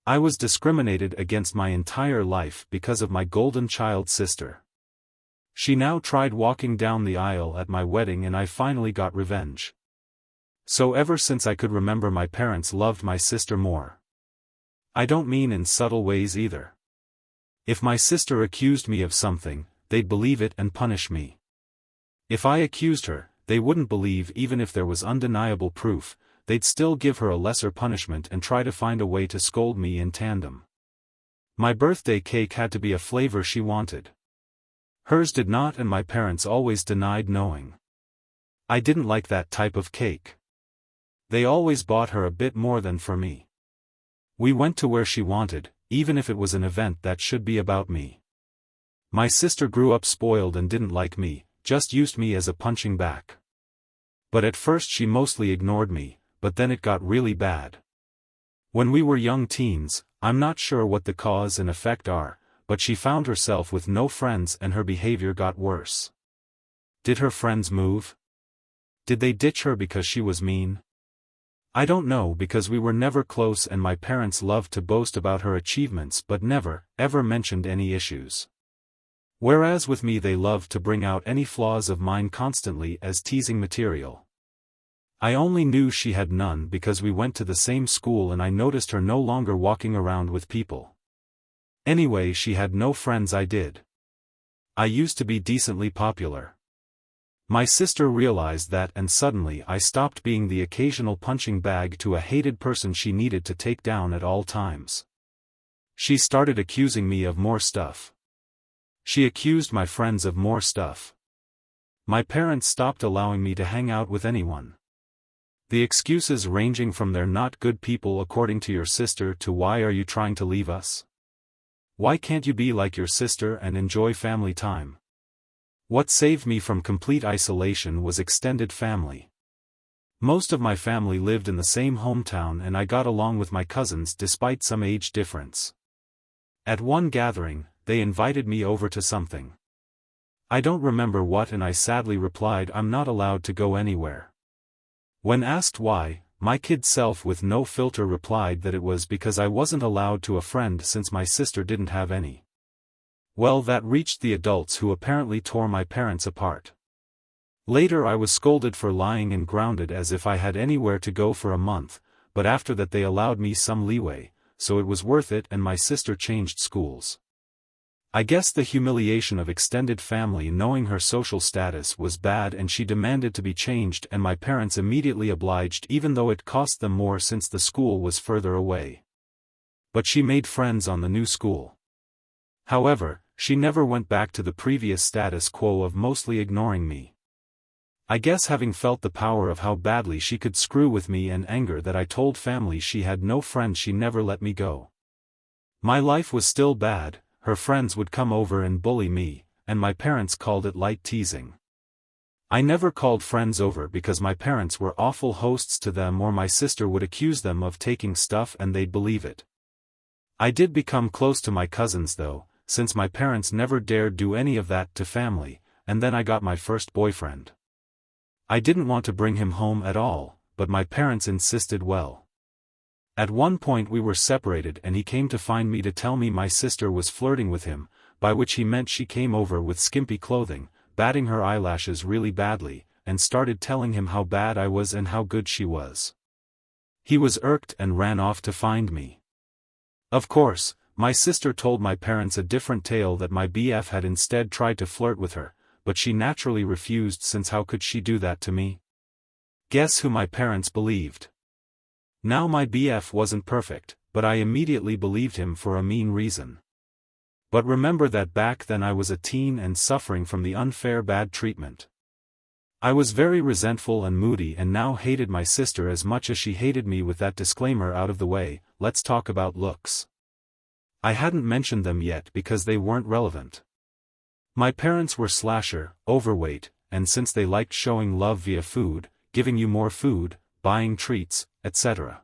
I was discriminated against my entire life because of my golden child sister. She now tried walking down the aisle at my wedding and I finally got revenge. So ever since I could remember, my parents loved my sister more. I don't mean in subtle ways either. If my sister accused me of something, they'd believe it and punish me. If I accused her, they wouldn't believe even if there was undeniable proof, they'd still give her a lesser punishment and try to find a way to scold me in tandem. My birthday cake had to be a flavor she wanted. Hers did not, and my parents always denied knowing. I didn't like that type of cake. They always bought her a bit more than for me. We went to where she wanted, even if it was an event that should be about me. My sister grew up spoiled and didn't like me, just used me as a punching bag. But at first she mostly ignored me, but then it got really bad. When we were young teens, I'm not sure what the cause and effect are, but she found herself with no friends and her behavior got worse. Did her friends move? Did they ditch her because she was mean? I don't know, because we were never close and my parents loved to boast about her achievements but never, ever mentioned any issues. Whereas with me they loved to bring out any flaws of mine constantly as teasing material. I only knew she had none because we went to the same school and I noticed her no longer walking around with people. Anyway, she had no friends. I did. I used to be decently popular. My sister realized that and suddenly I stopped being the occasional punching bag to a hated person she needed to take down at all times. She started accusing me of more stuff. She accused my friends of more stuff. My parents stopped allowing me to hang out with anyone. The excuses ranging from "they're not good people according to your sister" to "why are you trying to leave us? Why can't you be like your sister and enjoy family time?" What saved me from complete isolation was extended family. Most of my family lived in the same hometown and I got along with my cousins despite some age difference. At one gathering, they invited me over to something. I don't remember what, and I sadly replied I'm not allowed to go anywhere. When asked why, my kid self with no filter replied that it was because I wasn't allowed to a friend since my sister didn't have any. Well, that reached the adults, who apparently tore my parents apart. Later I was scolded for lying and grounded as if I had anywhere to go for a month, but after that they allowed me some leeway, so it was worth it, and my sister changed schools. I guess the humiliation of extended family knowing her social status was bad and she demanded to be changed, and my parents immediately obliged even though it cost them more since the school was further away. But she made friends on the new school. However, she never went back to the previous status quo of mostly ignoring me. I guess having felt the power of how badly she could screw with me and anger that I told family she had no friends, she never let me go. My life was still bad. Her friends would come over and bully me, and my parents called it light teasing. I never called friends over because my parents were awful hosts to them, or my sister would accuse them of taking stuff and they'd believe it. I did become close to my cousins though, since my parents never dared do any of that to family, and then I got my first boyfriend. I didn't want to bring him home at all, but my parents insisted. Well, at one point we were separated and he came to find me to tell me my sister was flirting with him, by which he meant she came over with skimpy clothing, batting her eyelashes really badly, and started telling him how bad I was and how good she was. He was irked and ran off to find me. Of course, my sister told my parents a different tale, that my BF had instead tried to flirt with her, but she naturally refused, since how could she do that to me? Guess who my parents believed? Now my BF wasn't perfect, but I immediately believed him for a mean reason. But remember that back then I was a teen and suffering from the unfair bad treatment. I was very resentful and moody and now hated my sister as much as she hated me. With that disclaimer out of the way, let's talk about looks. I hadn't mentioned them yet because they weren't relevant. My parents were slasher, overweight, and since they liked showing love via food, giving you more food, buying treats, etc.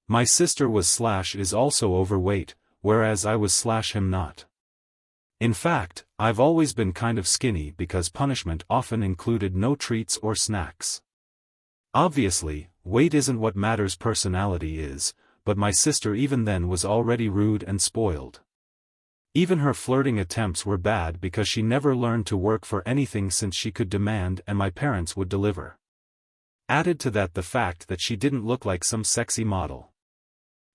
My sister was slash is also overweight, whereas I was slash him not. In fact, I've always been kind of skinny because punishment often included no treats or snacks. Obviously, weight isn't what matters, personality is, but my sister even then was already rude and spoiled. Even her flirting attempts were bad because she never learned to work for anything since she could demand and my parents would deliver. Added to that the fact that she didn't look like some sexy model.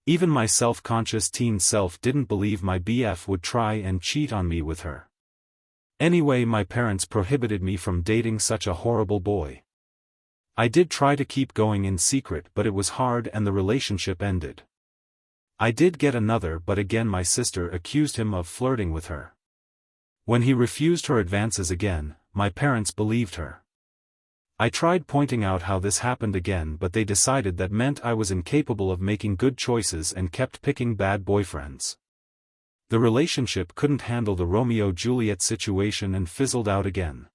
Even my self-conscious teen self didn't believe my BF would try and cheat on me with her. Anyway, my parents prohibited me from dating such a horrible boy. I did try to keep going in secret, but it was hard and the relationship ended. I did get another, but again my sister accused him of flirting with her. When he refused her advances again, my parents believed her. I tried pointing out how this happened again, but they decided that meant I was incapable of making good choices and kept picking bad boyfriends. The relationship couldn't handle the Romeo-Juliet situation and fizzled out again.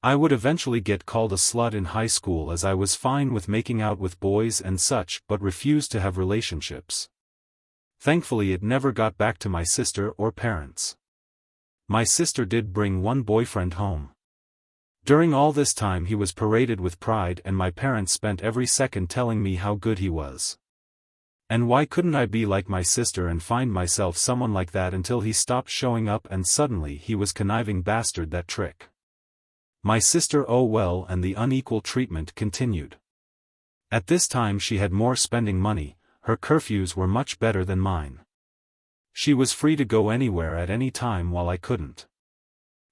I would eventually get called a slut in high school as I was fine with making out with boys and such, but refused to have relationships. Thankfully it never got back to my sister or parents. My sister did bring one boyfriend home. During all this time he was paraded with pride and my parents spent every second telling me how good he was. And why couldn't I be like my sister and find myself someone like that until he stopped showing up and suddenly he was conniving bastard that trick. My sister, oh well, and the unequal treatment continued. At this time she had more spending money, her curfews were much better than mine. She was free to go anywhere at any time while I couldn't.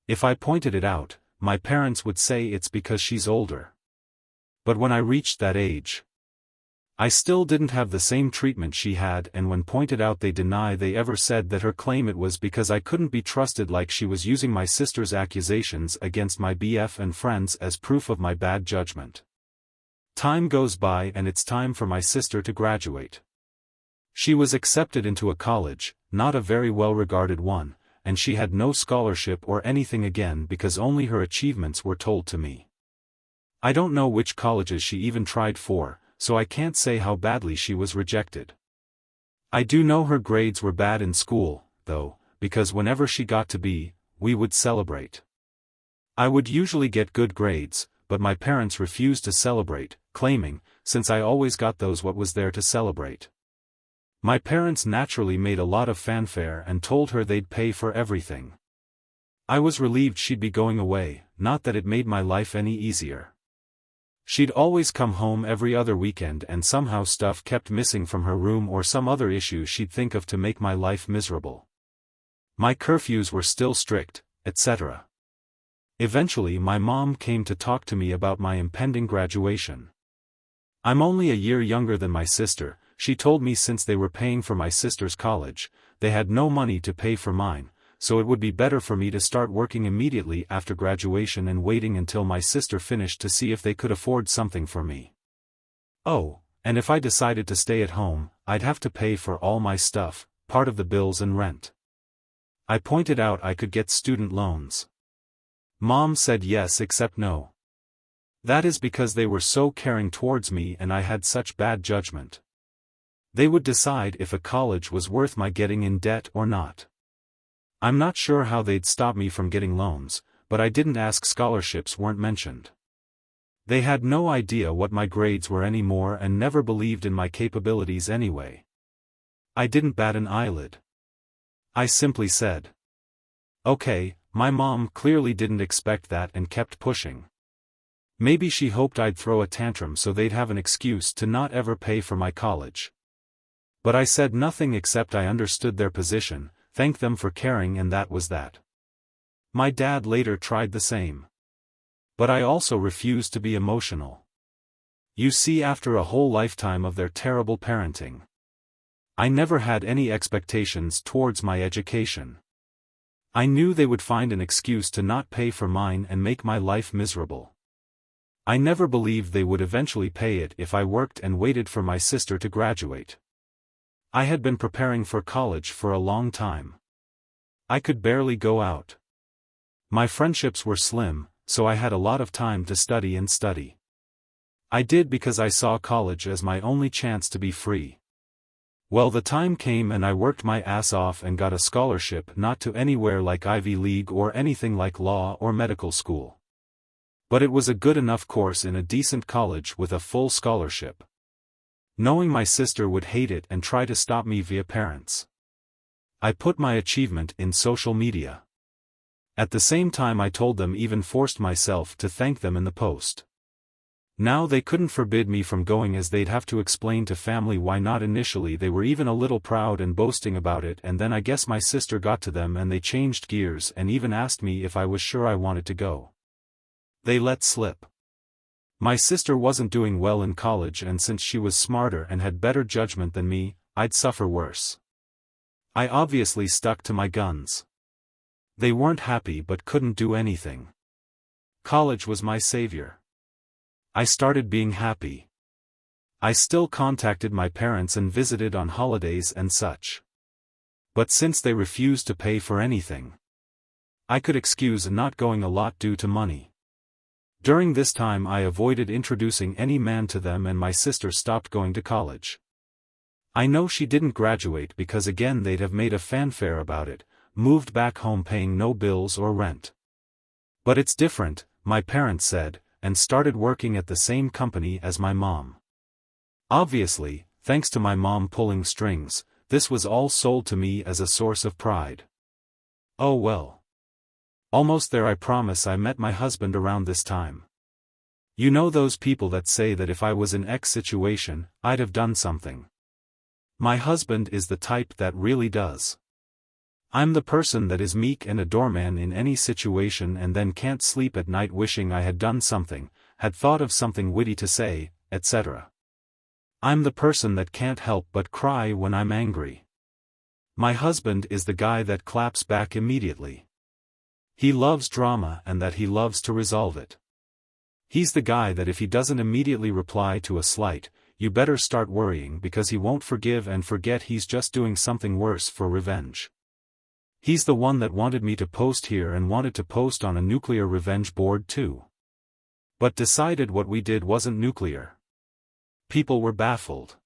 If I pointed it out, my parents would say it's because she's older. But when I reached that age, I still didn't have the same treatment she had, and when pointed out they deny they ever said that. Her claim it was because I couldn't be trusted, like she was using my sister's accusations against my BF and friends as proof of my bad judgment. Time goes by and it's time for my sister to graduate. She was accepted into a college, not a very well-regarded one, and she had no scholarship or anything again because only her achievements were told to me. I don't know which colleges she even tried for, so I can't say how badly she was rejected. I do know her grades were bad in school, though, because whenever she got to B, we would celebrate. I would usually get good grades, but my parents refused to celebrate, claiming, since I always got those, what was there to celebrate? My parents naturally made a lot of fanfare and told her they'd pay for everything. I was relieved she'd be going away, not that it made my life any easier. She'd always come home every other weekend and somehow stuff kept missing from her room or some other issue she'd think of to make my life miserable. My curfews were still strict, etc. Eventually my mom came to talk to me about my impending graduation. I'm only a year younger than my sister. She told me since they were paying for my sister's college, they had no money to pay for mine, so it would be better for me to start working immediately after graduation and waiting until my sister finished to see if they could afford something for me. Oh, and if I decided to stay at home, I'd have to pay for all my stuff, part of the bills and rent. I pointed out I could get student loans. Mom said yes except no. That is because they were so caring towards me and I had such bad judgment. They would decide if a college was worth my getting in debt or not. I'm not sure how they'd stop me from getting loans, but I didn't ask. Scholarships weren't mentioned. They had no idea what my grades were anymore and never believed in my capabilities anyway. I didn't bat an eyelid. I simply said, okay. My mom clearly didn't expect that and kept pushing. Maybe she hoped I'd throw a tantrum so they'd have an excuse to not ever pay for my college. But I said nothing except I understood their position, thanked them for caring, and that was that. My dad later tried the same. But I also refused to be emotional. You see, after a whole lifetime of their terrible parenting, I never had any expectations towards my education. I knew they would find an excuse to not pay for mine and make my life miserable. I never believed they would eventually pay it if I worked and waited for my sister to graduate. I had been preparing for college for a long time. I could barely go out. My friendships were slim, so I had a lot of time to study and study. I did because I saw college as my only chance to be free. Well, the time came and I worked my ass off and got a scholarship, not to anywhere like Ivy League or anything like law or medical school. But it was a good enough course in a decent college with a full scholarship. knowing my sister would hate it and try to stop me via parents. I put my achievement in social media. At the same time I told them, even forced myself to thank them in the post. Now they couldn't forbid me from going, as they'd have to explain to family why not. Initially they were even a little proud and boasting about it, and then I guess my sister got to them and they changed gears and even asked me if I was sure I wanted to go. They let slip. My sister wasn't doing well in college, and since she was smarter and had better judgment than me, I'd suffer worse. I obviously stuck to my guns. They weren't happy but couldn't do anything. College was my savior. I started being happy. I still contacted my parents and visited on holidays and such. But since they refused to pay for anything, I could excuse not going a lot due to money. During this time I avoided introducing any man to them, and my sister stopped going to college. I know she didn't graduate because again they'd have made a fanfare about it, moved back home paying no bills or rent. But it's different, my parents said, and started working at the same company as my mom. Obviously, thanks to my mom pulling strings, this was all sold to me as a source of pride. Oh well. Almost there. I promise. I met my husband around this time. You know those people that say that if I was in X situation, I'd have done something. My husband is the type that really does. I'm the person that is meek and a doorman in any situation and then can't sleep at night wishing I had done something, had thought of something witty to say, etc. I'm the person that can't help but cry when I'm angry. My husband is the guy that claps back immediately. He loves drama and that he loves to resolve it. He's the guy that if he doesn't immediately reply to a slight, you better start worrying, because he won't forgive and forget he's just doing something worse for revenge. He's the one that wanted me to post here and wanted to post on a nuclear revenge board too. But decided what we did wasn't nuclear. People were baffled.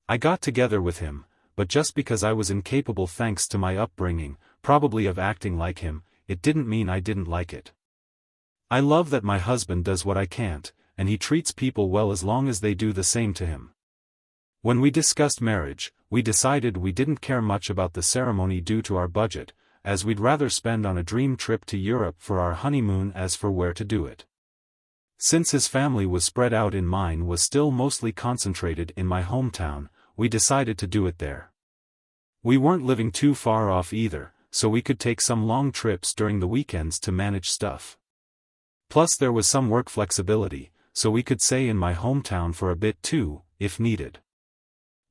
I got together with him, but just because I was incapable thanks to my upbringing, probably of acting like him, it didn't mean I didn't like it. I love that my husband does what I can't, and he treats people well as long as they do the same to him. When we discussed marriage, we decided we didn't care much about the ceremony due to our budget, as we'd rather spend on a dream trip to Europe for our honeymoon as for where to do it. Since his family was spread out and mine was still mostly concentrated in my hometown, we decided to do it there. We weren't living too far off either, so we could take some long trips during the weekends to manage stuff. Plus there was some work flexibility, so we could stay in my hometown for a bit too, if needed.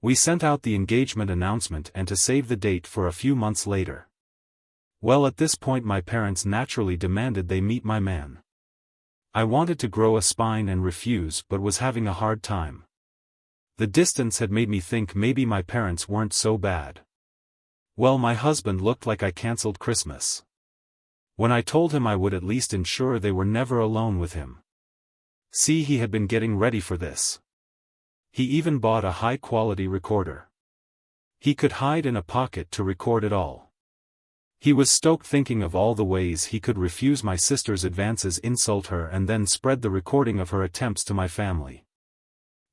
We sent out the engagement announcement and to save the date for a few months later. Well, at this point my parents naturally demanded they meet my man. I wanted to grow a spine and refuse, but was having a hard time. The distance had made me think maybe my parents weren't so bad. Well, my husband looked like I cancelled Christmas. When I told him I would at least ensure they were never alone with him. See, he had been getting ready for this. He even bought a high-quality recorder. He could hide in a pocket to record it all. He was stoked, thinking of all the ways he could refuse my sister's advances, insult her, and then spread the recording of her attempts to my family.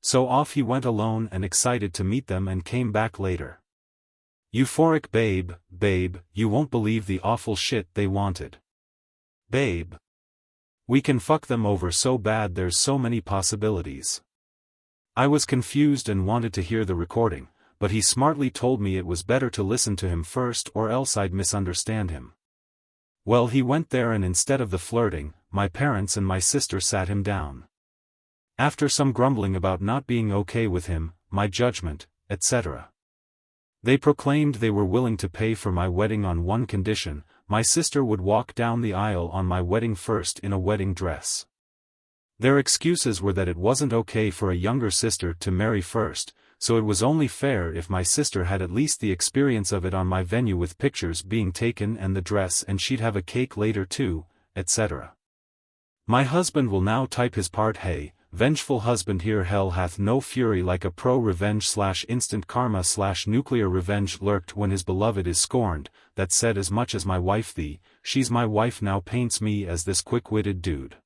So off he went alone and excited to meet them, and came back later. Euphoric. Babe, you won't believe the awful shit they wanted. Babe. We can fuck them over so bad, there's so many possibilities. I was confused and wanted to hear the recording, but he smartly told me it was better to listen to him first or else I'd misunderstand him. Well, he went there, and instead of the flirting, my parents and my sister sat him down. After some grumbling about not being okay with him, my judgment, etc. They proclaimed they were willing to pay for my wedding on one condition: my sister would walk down the aisle on my wedding first in a wedding dress. Their excuses were that it wasn't okay for a younger sister to marry first, so it was only fair if my sister had at least the experience of it on my venue with pictures being taken and the dress, and she'd have a cake later too, etc. My husband will now type his part. Hey, vengeful husband here. Hell hath no fury like a pro-revenge / instant karma / nuclear revenge lurked when his beloved is scorned. That said as much as my wife she's my wife now, paints me as this quick-witted dude.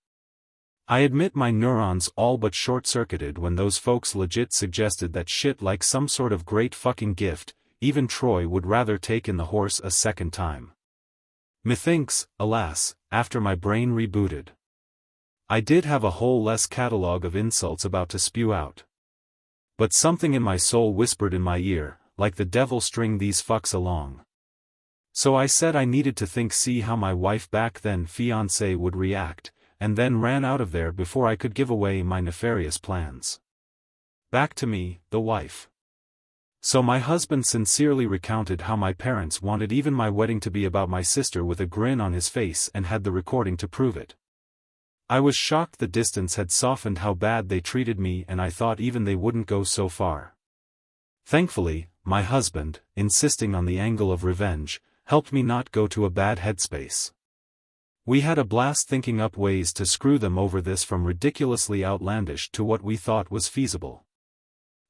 I admit my neurons all but short-circuited when those folks legit suggested that shit like some sort of great fucking gift, even Troy would rather take in the horse a second time. Methinks, alas, after my brain rebooted. I did have a whole less catalog of insults about to spew out. But something in my soul whispered in my ear, like the devil string these fucks along. So I said I needed to see how my wife back then fiancé would react, and then ran out of there before I could give away my nefarious plans. Back to me, the wife. So my husband sincerely recounted how my parents wanted even my wedding to be about my sister with a grin on his face and had the recording to prove it. I was shocked the distance had softened how bad they treated me, and I thought even they wouldn't go so far. Thankfully, my husband, insisting on the angle of revenge, helped me not go to a bad headspace. We had a blast thinking up ways to screw them over, this from ridiculously outlandish to what we thought was feasible.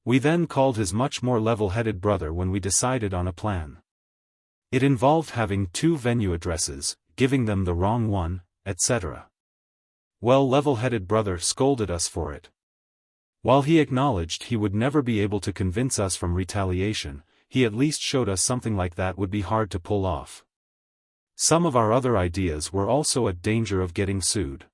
We then called his much more level-headed brother when we decided on a plan. It involved having 2 venue addresses, giving them the wrong one, etc. Well, level-headed brother scolded us for it. While he acknowledged he would never be able to convince us from retaliation, he at least showed us something like that would be hard to pull off. Some of our other ideas were also at danger of getting sued.